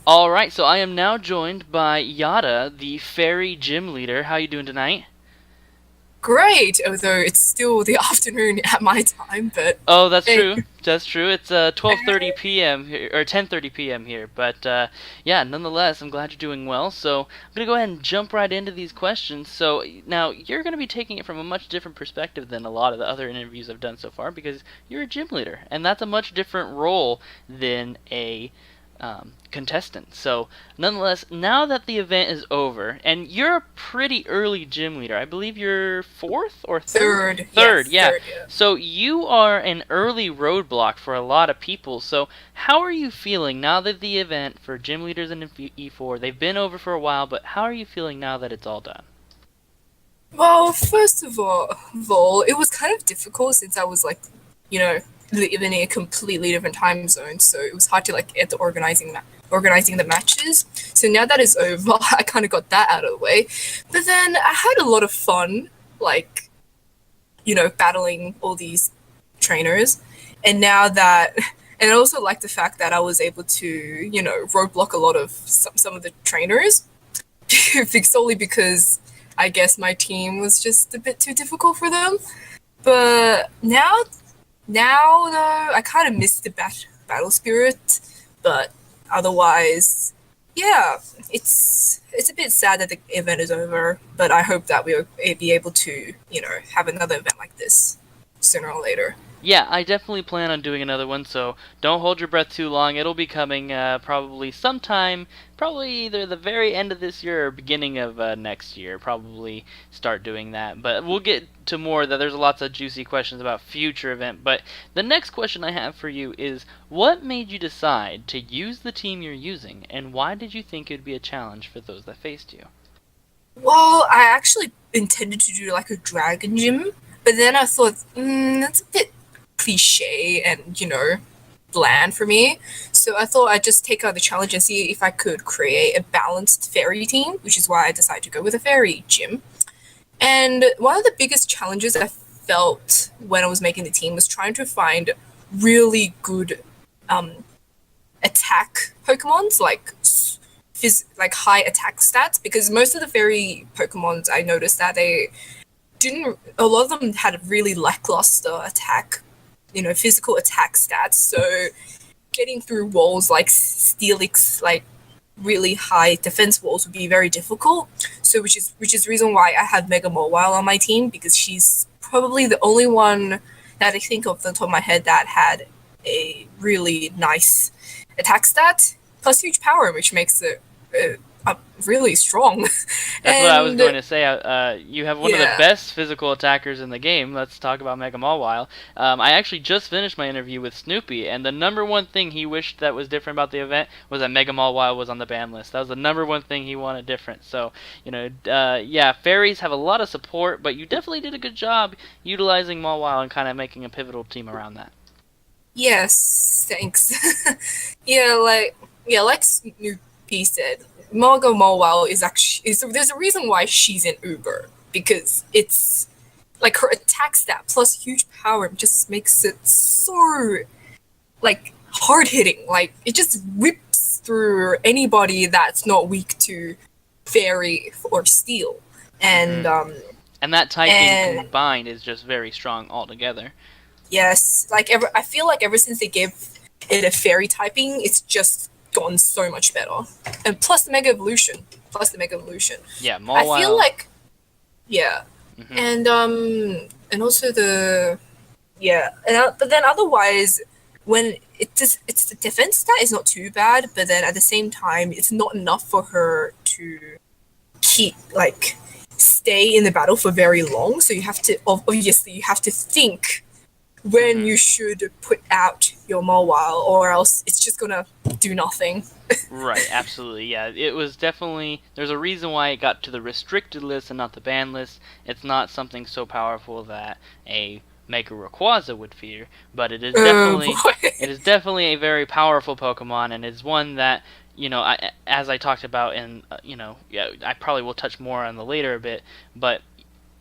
Alright, so I am now joined by Yata, the fairy gym leader. How you doing tonight? Great, although it's still the afternoon at my time, but Oh, that's hey, true. That's true. It's 12:30 p.m. here, or 10:30 p.m. here. But yeah, nonetheless, I'm glad you're doing well. So I'm gonna go ahead and jump right into these questions. So now you're gonna be taking it from a much different perspective than a lot of the other interviews I've done so far because you're a gym leader, and that's a much different role than a contestant. So, nonetheless, now that the event is over, and you're a pretty early gym leader, I believe you're fourth or third? third, Third, yes, yeah. third, yeah. So, you are an early roadblock for a lot of people. So, how are you feeling now that the event for gym leaders in E4, they've been over for a while, but how are you feeling now that it's all done? Well, first of all, it was kind of difficult since I was like, you know, living in a completely different time zone, so it was hard to like get the organizing the matches. So now that it's over, I kind of got that out of the way. But then I had a lot of fun, like battling all these trainers. And now that, and I also like the fact that I was able to, roadblock a lot of some of the trainers solely because I guess my team was just a bit too difficult for them. But now though, I kind of miss the battle spirit. But otherwise, yeah, it's a bit sad that the event is over. But I hope that we'll be able to have another event like this sooner or later. Yeah, I definitely plan on doing another one, so don't hold your breath too long. It'll be coming probably sometime, probably either the very end of this year or beginning of next year. Probably start doing that. But we'll get to more that there's lots of juicy questions about future event. But the next question I have for you is what made you decide to use the team you're using and why did you think it would be a challenge for those that faced you? Well, I actually intended to do like a dragon gym, but then I thought, that's a bit cliche and, bland for me. So I thought I'd just take out the challenge and see if I could create a balanced fairy team, which is why I decided to go with a fairy gym. And one of the biggest challenges I felt when I was making the team was trying to find really good um, attack Pokemons, like high attack stats, because most of the fairy Pokemons I noticed that they didn't. A lot of them had really lackluster attack, physical attack stats. So getting through walls like Steelix, like really high defense walls, would be very difficult. So which is the reason why I have Mega Mobile on my team, because she's probably the only one that I think of the top of my head that had a really nice attack stat plus huge power, which makes it really strong. That's what I was And going to say. You have one of the yeah, best physical attackers in the game. Let's talk about Mega Mawile. I actually just finished my interview with Snoopy, and the number one thing he wished that was different about the event was that Mega Mawile was on the ban list. That was the number one thing he wanted different. So, yeah, fairies have a lot of support, but you definitely did a good job utilizing Mawile and kind of making a pivotal team around that. yes, thanks. Like Snoopy said, Margot Mobile is actually there's a reason why she's in Uber, because it's like her attack stat plus huge power just makes it so like hard hitting. Like it just whips through anybody that's not weak to fairy or steel. Hmm. And And that typing and combined is just very strong altogether. yes, I feel like ever since they gave it a fairy typing, it's just gone so much better. And plus the mega evolution, plus the mega evolution. Yeah, I feel Mawile. like yeah, Hmm. and also but then otherwise, when it's the defense stat is not too bad, but then at the same time it's not enough for her to keep like stay in the battle for very long. So you have to obviously you have to think when Hmm. you should put out your mobile, or else it's just gonna do nothing. Right, absolutely. Yeah, it was definitely. There's a reason why it got to the restricted list and not the banned list. It's not something so powerful that a Mega Rayquaza would fear, but Oh boy. it is definitely a very powerful Pokemon, and is one that as I talked about in yeah, I probably will touch more on the later a bit, but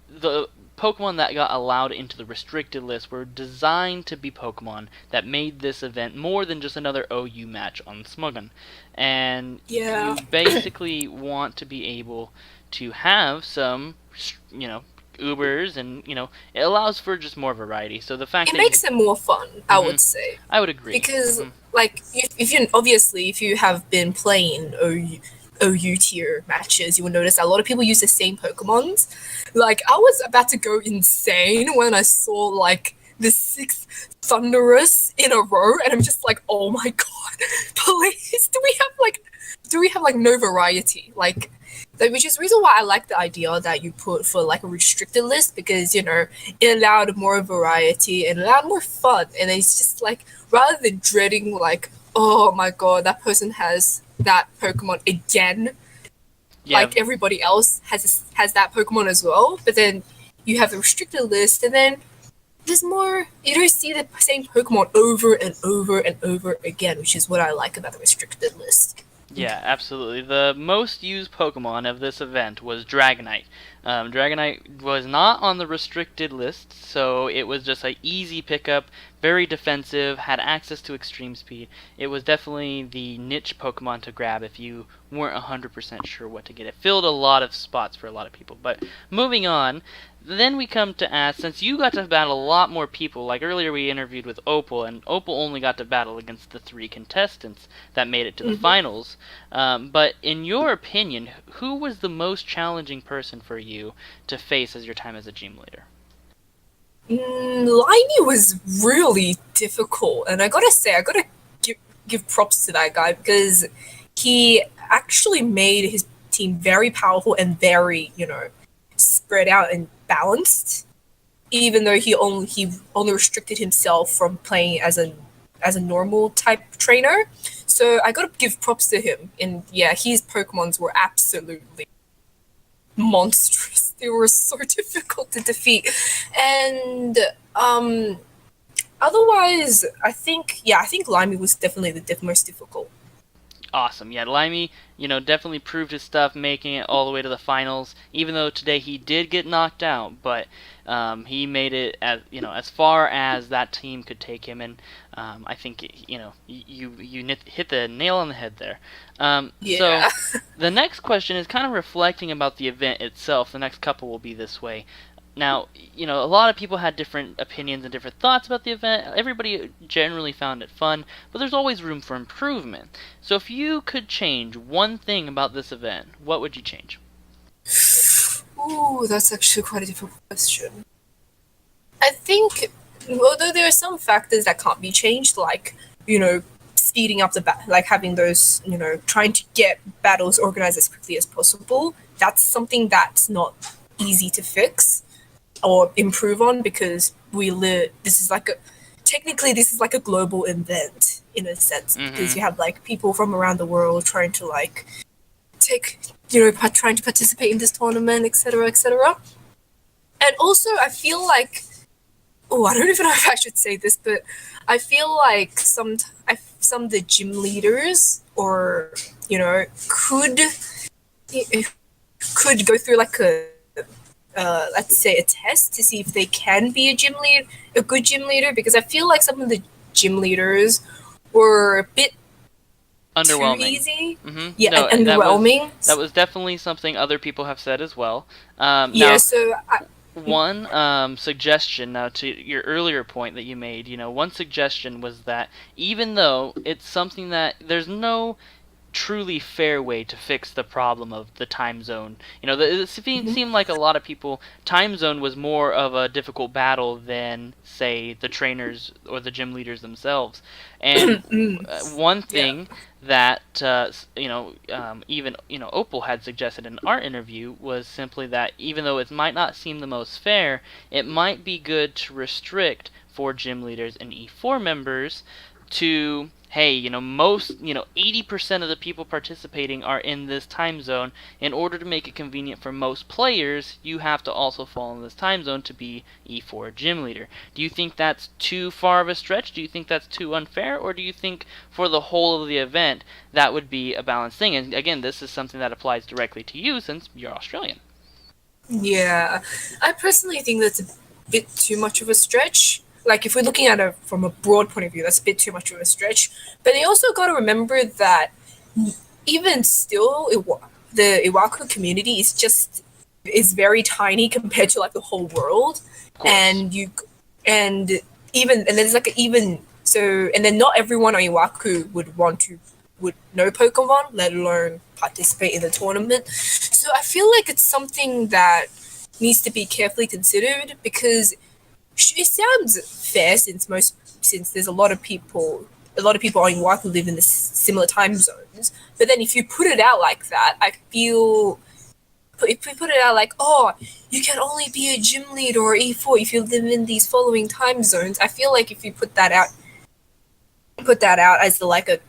the Pokemon that got allowed into the restricted list were designed to be Pokemon that made this event more than just another OU match on Smuggin. And Yeah. you basically want to be able to have some, Ubers, and it allows for just more variety. So the fact It that makes it more fun, I would say. I would agree. Because, like, if you obviously, if you have been playing OU tier matches, you will notice a lot of people use the same Pokemons. Like, I was about to go insane when I saw, like, the sixth Thunderous in a row, and I'm just like, oh my god, please, do we have like no variety? Like, which is the reason why I like the idea that you put for like a restricted list, because it allowed more variety and allowed more fun, and it's just like, rather than dreading like, oh my god, that person has that Pokemon again, Yeah, like everybody else has that Pokemon as well, but then you have the restricted list, and then there's more. You don't see the same Pokemon over and over and over again, which is what I like about the restricted list. yeah, absolutely. The most used Pokemon of this event was Dragonite. Dragonite was not on the restricted list, so it was just an easy pickup, very defensive, had access to extreme speed. It was definitely the niche Pokemon to grab if you weren't 100% sure what to get. It filled a lot of spots for a lot of people. But moving on, then we come to ask, since you got to battle a lot more people, like earlier we interviewed with Opal, and Opal only got to battle against the 3 contestants that made it to the finals. But in your opinion, who was the most challenging person for you to face as your time as a gym leader? Limey was really difficult, and I gotta say, I gotta give props to that guy, because he actually made his team very powerful and very, spread out and balanced. Even though he only restricted himself from playing as a normal type trainer, so I gotta give props to him. And yeah, his Pokemons were absolutely monstrous. They were so difficult to defeat, and otherwise, I think Limey was definitely the most difficult. Awesome. Yeah, Limey, definitely proved his stuff, making it all the way to the finals. Even though today he did get knocked out, but he made it as far as that team could take him, and I think you hit the nail on the head there. Yeah. So the next question is kind of reflecting about the event itself. The next couple will be this way. Now, a lot of people had different opinions and different thoughts about the event. Everybody generally found it fun, but there's always room for improvement. So if you could change one thing about this event, what would you change? Ooh, that's actually quite a difficult question. I think, although there are some factors that can't be changed, like, speeding up like having those, trying to get battles organized as quickly as possible, that's something that's not easy to fix or improve on, because technically this is like a global event in a sense, because you have like people from around the world trying to like trying to participate in this tournament, etc., etc. And also, I feel like, oh, I don't even know if I should say this, but I feel like some of the gym leaders, or could go through like let's say a test to see if they can be a good gym leader, because I feel like some of the gym leaders were a bit too Underwhelming. easy. Yeah, No, and underwhelming. that was definitely something other people have said as well. Yeah, Now, so one suggestion now to your earlier point that you made, one suggestion was that even though it's something that there's no truly fair way to fix the problem of the time zone. It seemed like a lot of people, time zone was more of a difficult battle than, say, the trainers or the gym leaders themselves. And one thing that even Opal had suggested in our interview was simply that even though it might not seem the most fair, it might be good to restrict for gym leaders and E4 members to, hey, most, 80% of the people participating are in this time zone. In order to make it convenient for most players, you have to also fall in this time zone to be E4 gym leader. Do you think that's too far of a stretch? Do you think that's too unfair? Or do you think for the whole of the event that would be a balanced thing? And again, this is something that applies directly to you since you're Australian. Yeah, I personally think that's a bit too much of a stretch. Like if we're looking at it from a broad point of view, that's a bit too much of a stretch. But you also got to remember that even still, the Iwaku community is very tiny compared to like the whole world, Of course. and you and even and there's like a even so and then not everyone on Iwaku would know Pokemon, let alone participate in the tournament. So I feel like it's something that needs to be carefully considered because it sounds fair since there's a lot of people on Iwaku live in the similar time zones. But then if you put it out like that, I feel if we put it out like, oh, you can only be a gym leader or E4 if you live in these following time zones. I feel like if you put that out as the, like a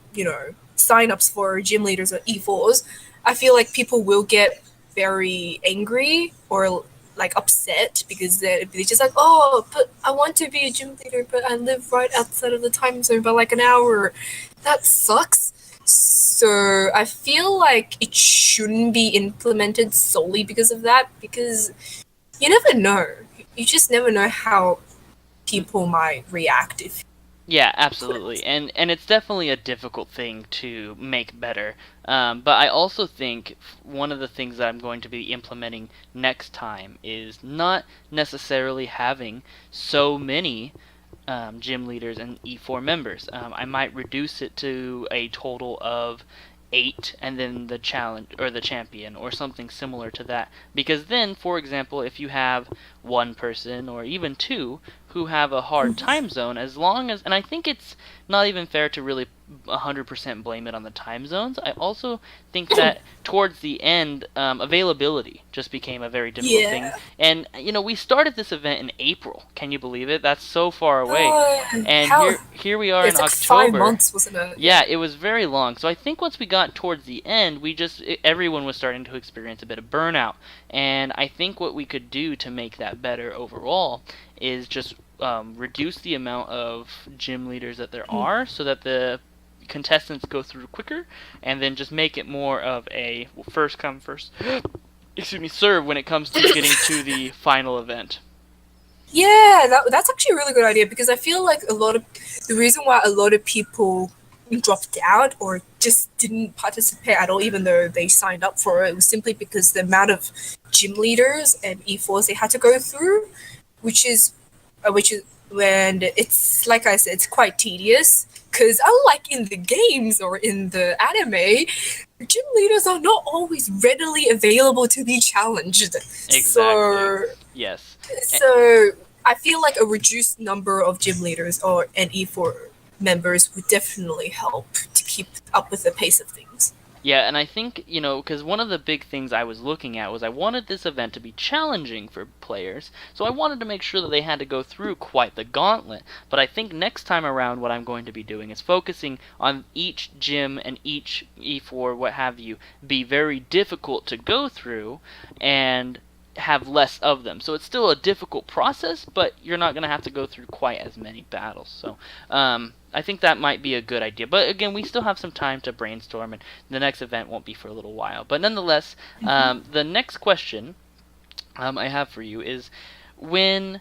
signups for gym leaders or E4s, I feel like people will get very angry or like upset because they're just like, oh, but I want to be a gym leader, but I live right outside of the time zone by like an hour. That sucks. So I feel like it shouldn't be implemented solely because of that, because you never know. You just never know how people might react if you Yeah, put it. absolutely, and it's definitely a difficult thing to make better. But I also think one of the things that I'm going to be implementing next time is not necessarily having so many gym leaders and E4 members. I might reduce it to a total of 8 and then the challenge or the champion or something similar to that, because then, for example, if you have one person or even two who have a hard time zone, as long as, and I think it's not even fair to really 100% blame it on the time zones. I also think that towards the end, availability just became a very difficult thing. Yeah. And we started this event in April. Can you believe it? That's so far away. And How? here we are in It's like five October. months, wasn't it? Yeah, Yeah. it was very long. So I think once we got towards the end, everyone was starting to experience a bit of burnout. And I think what we could do to make that better overall is just reduce the amount of gym leaders that there are, so that the contestants go through quicker, and then just make it more of a first come first excuse me serve when it comes to getting to the final event. Yeah, that's actually a really good idea because I feel like the reason why a lot of people dropped out or just didn't participate at all, even though they signed up for it, was simply because the amount of gym leaders and E4s they had to go through, which is when it's like I said, it's quite tedious. Because unlike in the games or in the anime, gym leaders are not always readily available to be challenged. Exactly. So Yes. so I feel like a reduced number of gym leaders or and E4 members would definitely help to keep up with the pace of things. Yeah, and I think, because one of the big things I was looking at was I wanted this event to be challenging for players, so I wanted to make sure that they had to go through quite the gauntlet. But I think next time around, what I'm going to be doing is focusing on each gym and each E4, what have you, be very difficult to go through and have less of them. So it's still a difficult process, but you're not going to have to go through quite as many battles. So I think that might be a good idea. But again, we still have some time to brainstorm, and the next event won't be for a little while. But nonetheless, the next question I have for you is when.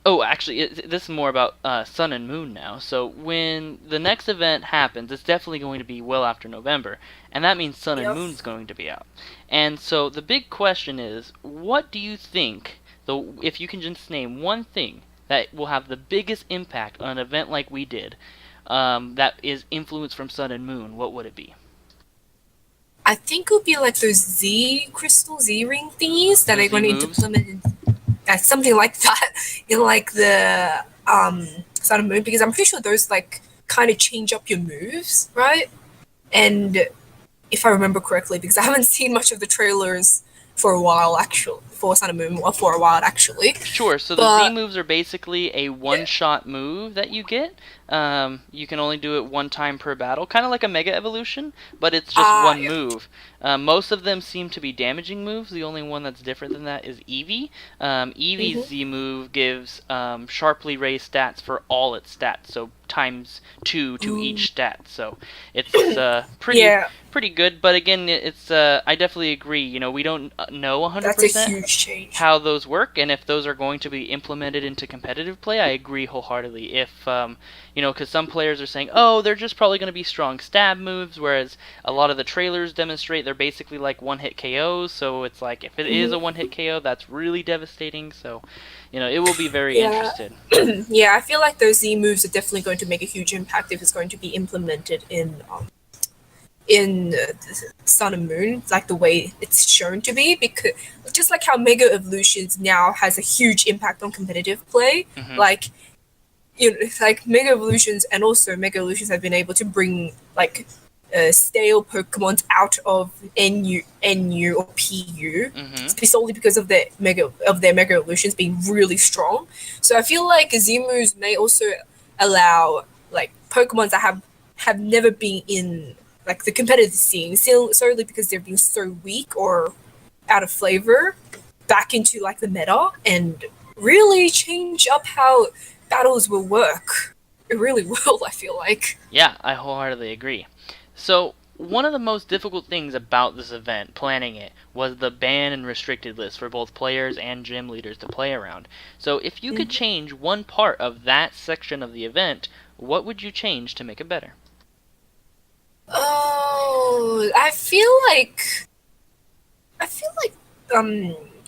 Oh, actually, this is more about Sun and Moon now. So when the next event happens, it's definitely going to be well after November, and that means Sun and Yep. Moon's going to be out. And so the big question is, what do you think? Though, if you can just name one thing that will have the biggest impact on an event like we did, that is influence from Sun and Moon, what would it be? I think it would be like those Z ring thingies that The are Z going to moves? implement something like that in like the Sun and Moon because I'm pretty sure those like kind of change up your moves, right? And if I remember correctly, because I haven't seen much of the trailers for a while, actually, for Sun and Moon, or for a while, actually. Sure. So the Z But moves are basically a yeah, one-shot move that you get. You can only do it one time per battle, kind of like a Mega Evolution, but it's just one yeah. move. Most of them seem to be damaging moves. The only one that's different than that is Eevee. Eevee's Mm-hmm. Z move gives sharply raised stats for all its stats, so times two to Ooh, each stat. So it's pretty yeah, pretty good. But again, it's I definitely agree. We don't know that's a 100% huge change. how those work and if those are going to be implemented into competitive play, I agree wholeheartedly. If because some players are saying, oh, they're just probably going to be strong stab moves, whereas a lot of the trailers demonstrate they're basically like one-hit KOs. So it's like if it is a one-hit KO, that's really devastating. So, it will be very Yeah, interested. yeah. I feel like those Z moves are definitely going to make a huge impact if it's going to be implemented in Sun and Moon, like the way it's shown to be, because just like how Mega Evolutions now has a huge impact on competitive play, Hmm. like it's like Mega Evolutions and also Mega Evolutions have been able to bring like stale Pokemon out of NU or PU Hmm. solely because of their Mega Evolutions being really strong. So I feel like Zimus may also allow like Pokemon that have never been in like the competitive scene solely because they've been so weak or out of flavor back into like the meta and really change up how battles will work. It really will, I feel like. Yeah, I wholeheartedly agree. So, one of the most difficult things about this event, planning it, was the ban and restricted list for both players and gym leaders to play around. So, if you could change one part of that section of the event, what would you change to make it better? Oh, I feel like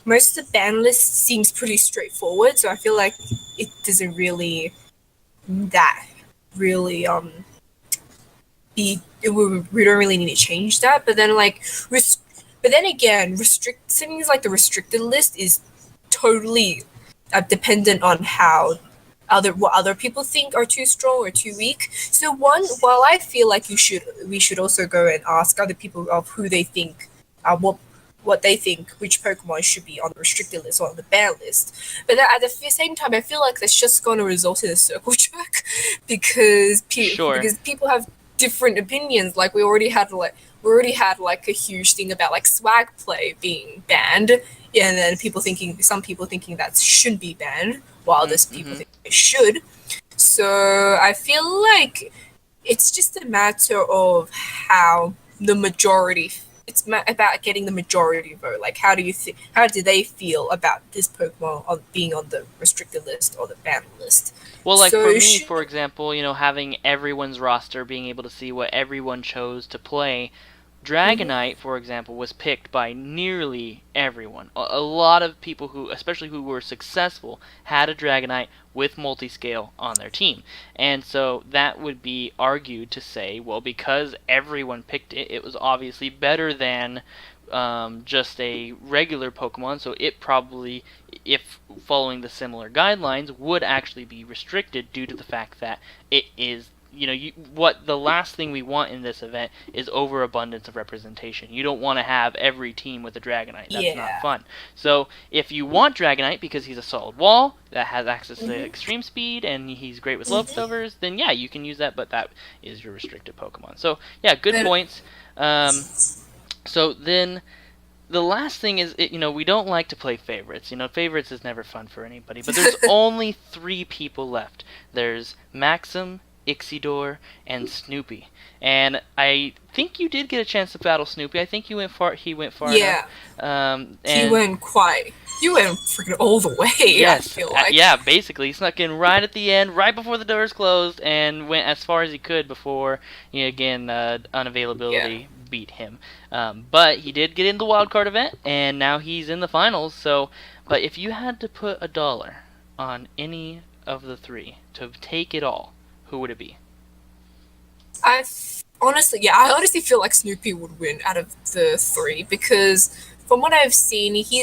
most of the ban list seems pretty straightforward, so I feel like it doesn't really that really be we don't really need to change that. But then but then again, seems like the restricted list is totally dependent on how what other people think are too strong or too weak. So while I feel like we should also go and ask other people of who they think what they think which Pokemon should be on the restricted list or on the ban list. But then at the same time, I feel like that's just going to result in a circle jerk Sure. because people have different opinions. Like we already had like a huge thing about like swag play being banned, and then some people thinking that shouldn't be banned, while others people Mm-hmm. think it should. So I feel like it's just a matter of how the majority. About getting the majority vote. Like, how do they feel about this Pokemon being on the restricted list or the banned list? Well, like for So me, should for example, having everyone's roster, being able to see what everyone chose to play, Dragonite, for example, was picked by nearly everyone. A lot of people who, especially who were successful, had a Dragonite with multiscale on their team. And so that would be argued to say, well, because everyone picked it, it was obviously better than just a regular Pokemon, so it probably, if following the similar guidelines, would actually be restricted due to the fact that it is what the last thing we want in this event is overabundance of representation. You don't want to have every team with a Dragonite. That's not yeah. fun. So if you want Dragonite because he's a solid wall that has access to extreme speed and he's great with leftovers, then yeah, you can use that, but that is your restricted Pokemon. So yeah, good Then points. So then the last thing is, we don't like to play favorites. Favorites is never fun for anybody. But there's only 3 people left. There's Maxim, Ixidor, and Snoopy. And I think you did get a chance to battle Snoopy. I think he went far enough. yeah, And he went freaking all the way. I yes, feel like yeah, basically he snuck in right at the end, right before the doors closed, and went as far as he could before, again, yeah. unavailability beat him. But he did get in the wild card event, and now he's in the finals. So, but if you had to put $1 on any of the 3 to take it all, who would it be? I honestly feel like Snoopy would win out of the 3 because from what I've seen, he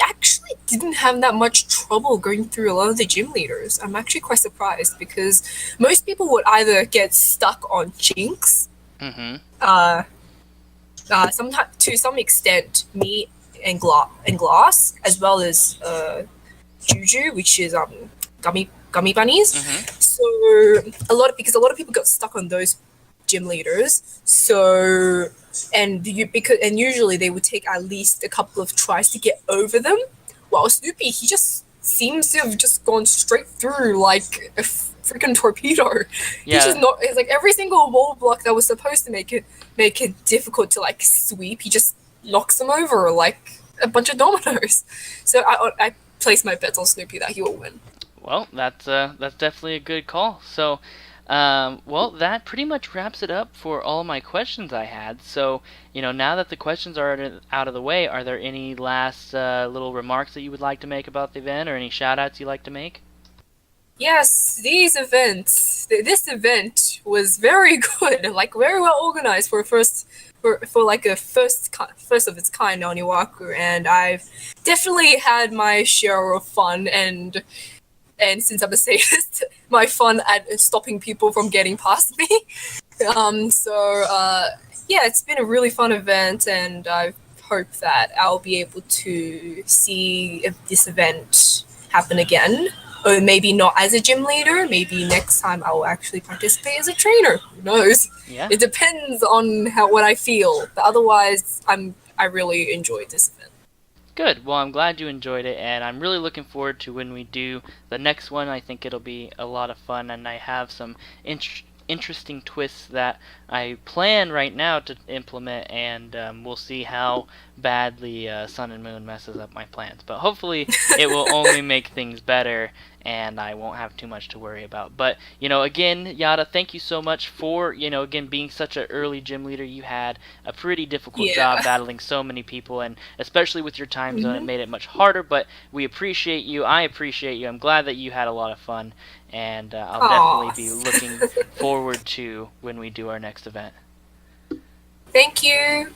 actually didn't have that much trouble going through a lot of the gym leaders. I'm actually quite surprised because most people would either get stuck on Jinx, Mm-hmm. uh, sometimes to some extent, me and Glass, as well as Juju, which is gummy bunnies. Mm-hmm. So because a lot of people got stuck on those gym leaders. So and usually they would take at least a couple of tries to get over them. While Snoopy, he just seems to have just gone straight through like a freaking torpedo. He's just Yeah, not. It's like every single wall block that was supposed to make it difficult to like sweep. He just knocks them over. Like a bunch of dominoes. So I place my bets on Snoopy that he will win. Well, that's definitely a good call. So, well, that pretty much wraps it up for all my questions I had. So, now that the questions are out of the way, are there any last little remarks that you would like to make about the event, or any shout outs you'd like to make? Yes, this event was very good, like very well organized for like a first of its kind on Iwaku, and I've definitely had my share of fun and since I'm a sadist, my fun at stopping people from getting past me. Yeah, it's been a really fun event, and I hope that I'll be able to see if this event happen again. Or maybe not as a gym leader. Maybe next time I'll actually participate as a trainer. Who knows? Yeah. It depends on what I feel. But otherwise, I really enjoyed this event. Good. Well, I'm glad you enjoyed it, and I'm really looking forward to when we do the next one. I think it'll be a lot of fun, and I have some interesting twists that I plan right now to implement, and we'll see how badly Sun and Moon messes up my plans. But hopefully, it will only make things better, and I won't have too much to worry about. But again, Yata, thank you so much for again being such an early gym leader. You had a pretty difficult job Yeah. battling so many people, and especially with your time zone, it Mm-hmm. made it much harder. But we appreciate you. I appreciate you. I'm glad that you had a lot of fun, and I'll definitely Aw. be looking forward to when we do our next event. Thank you.